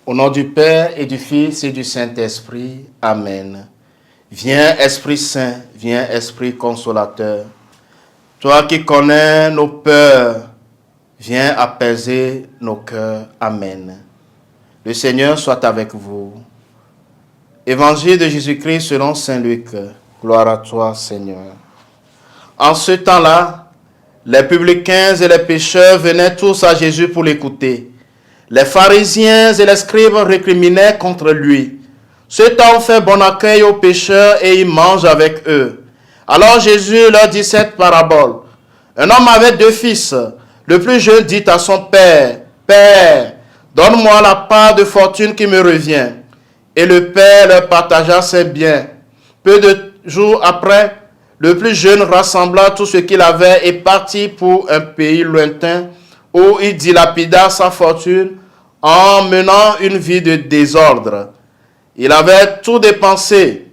Au nom du Père et du Fils et du Saint-Esprit. Amen. Viens Esprit Saint, viens Esprit Consolateur. Toi qui connais nos peurs, viens apaiser nos cœurs. Amen. Le Seigneur soit avec vous. Évangile de Jésus-Christ selon Saint Luc. Gloire à toi, Seigneur. En ce temps-là, les publicains et les pécheurs venaient tous à Jésus pour l'écouter. Les pharisiens et les scribes récriminaient contre lui. Cet homme fait bon accueil aux pécheurs et il mange avec eux. Alors Jésus leur dit cette parabole. Un homme avait 2 fils. Le plus jeune dit à son père, « Père, donne-moi la part de fortune qui me revient. » Et le père leur partagea ses biens. Peu de jours après, le plus jeune rassembla tout ce qu'il avait et partit pour un pays lointain où il dilapida sa fortune en menant une vie de désordre. Il avait tout dépensé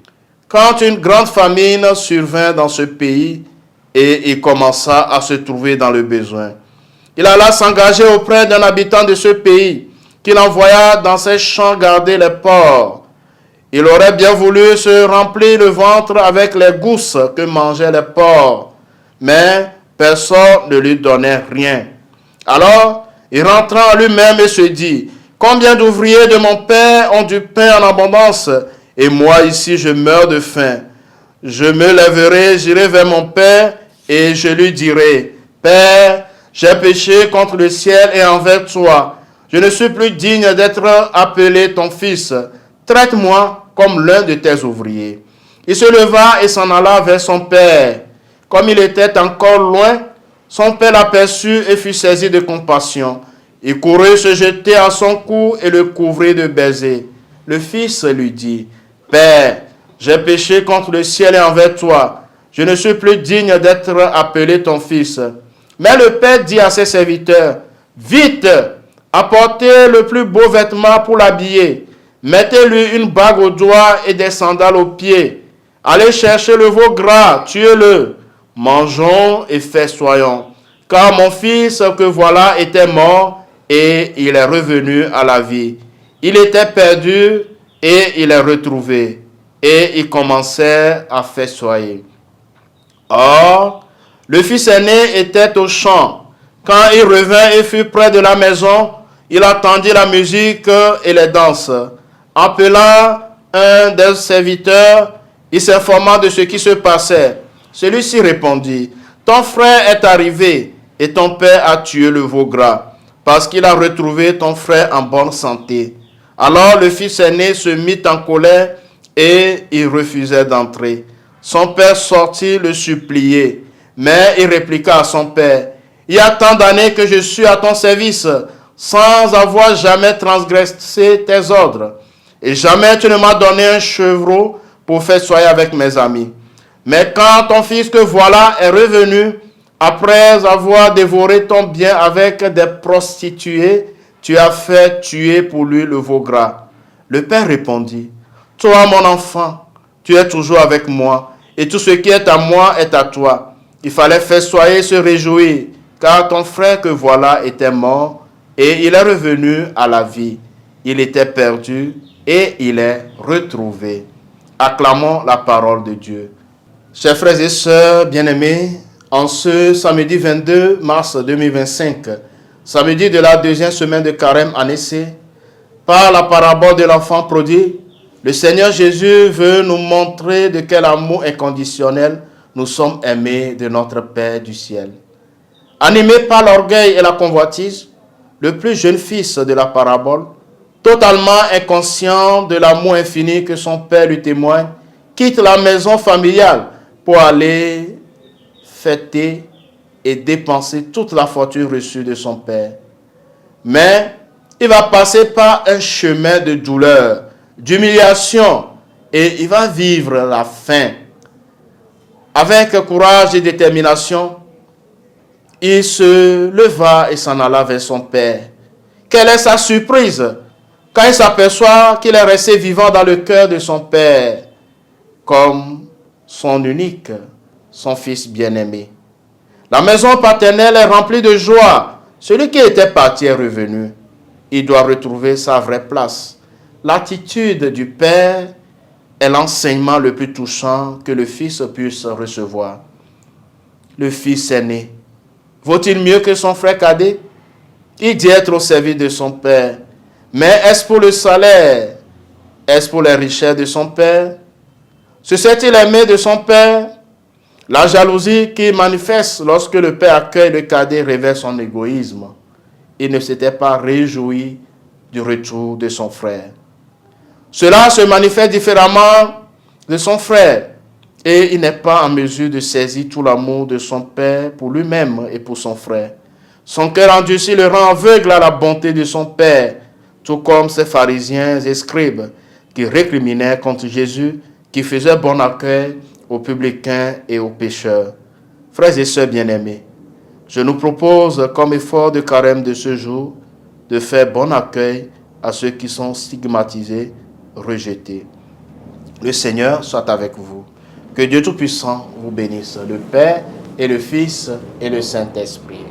quand une grande famine survint dans ce pays et il commença à se trouver dans le besoin. Il alla s'engager auprès d'un habitant de ce pays qu'il envoya dans ses champs garder les porcs. Il aurait bien voulu se remplir le ventre avec les gousses que mangeaient les porcs, mais personne ne lui donnait rien. Alors, il rentra en lui-même et se dit, « Combien d'ouvriers de mon père ont du pain en abondance, et moi ici je meurs de faim. Je me lèverai, j'irai vers mon père, et je lui dirai, « Père, j'ai péché contre le ciel et envers toi. Je ne suis plus digne d'être appelé ton fils. Traite-moi comme l'un de tes ouvriers. » Il se leva et s'en alla vers son père. Comme il était encore loin, son père l'aperçut et fut saisi de compassion. Il courut se jeter à son cou et le couvrit de baisers. Le fils lui dit, « Père, j'ai péché contre le ciel et envers toi. Je ne suis plus digne d'être appelé ton fils. » Mais le père dit à ses serviteurs, « Vite, apportez le plus beau vêtement pour l'habiller. Mettez-lui une bague au doigt et des sandales aux pieds. Allez chercher le veau gras, tuez-le. Mangeons et festoyons. Car mon fils que voilà était mort et il est revenu à la vie. Il était perdu et il est retrouvé. » Et il commençait à festoyer. Or, le fils aîné était au champ. Quand il revint et fut près de la maison, il entendit la musique et les danses. Appelant un des serviteurs, il s'informa de ce qui se passait. Celui-ci répondit, « Ton frère est arrivé et ton père a tué le veau gras, parce qu'il a retrouvé ton frère en bonne santé. » Alors le fils aîné se mit en colère et il refusait d'entrer. Son père sortit le supplier, mais il répliqua à son père, « Il y a tant d'années que je suis à ton service, sans avoir jamais transgressé tes ordres. Et jamais tu ne m'as donné un chevreau pour festoyer avec mes amis. Mais quand ton fils que voilà est revenu, après avoir dévoré ton bien avec des prostituées, tu as fait tuer pour lui le veau gras. » Le père répondit, « Toi, mon enfant, tu es toujours avec moi, et tout ce qui est à moi est à toi. Il fallait festoyer et se réjouir, car ton frère que voilà était mort, et il est revenu à la vie. Il était perdu, et il est retrouvé. » Acclamons la parole de Dieu. Chers frères et sœurs bien-aimés, en ce samedi 22 mars 2025, samedi de la 2e semaine de Carême en essai, par la parabole de l'enfant prodigue, le Seigneur Jésus veut nous montrer de quel amour inconditionnel nous sommes aimés de notre Père du ciel. Animé par l'orgueil et la convoitise, le plus jeune fils de la parabole, totalement inconscient de l'amour infini que son père lui témoigne, quitte la maison familiale pour aller fêter et dépenser toute la fortune reçue de son père. Mais il va passer par un chemin de douleur, d'humiliation, et il va vivre la faim. Avec courage et détermination, il se leva et s'en alla vers son père. Quelle est sa surprise quand il s'aperçoit qu'il est resté vivant dans le cœur de son père, comme son unique, son fils bien-aimé. La maison paternelle est remplie de joie. Celui qui était parti est revenu. il doit retrouver sa vraie place. L'attitude du Père est l'enseignement le plus touchant que le Fils puisse recevoir. Le Fils aîné, vaut-il mieux que son frère cadet? Il dit être au service de son Père. Mais est-ce pour le salaire? Est-ce pour les richesses de son Père? Se sait-il aimé de son Père? La jalousie qui manifeste lorsque le Père accueille le cadet révèle son égoïsme. Il ne s'était pas réjoui du retour de son frère. Cela se manifeste différemment de son frère et il n'est pas en mesure de saisir tout l'amour de son Père pour lui-même et pour son frère. Son cœur endurci le rend aveugle à la bonté de son Père, tout comme ces pharisiens et scribes qui récriminaient contre Jésus, qui faisait bon accueil aux publicains et aux pécheurs. Frères et sœurs bien-aimés, je nous propose comme effort de carême de ce jour de faire bon accueil à ceux qui sont stigmatisés, rejetés. Le Seigneur soit avec vous. Que Dieu Tout-Puissant vous bénisse, le Père et le Fils et le Saint-Esprit.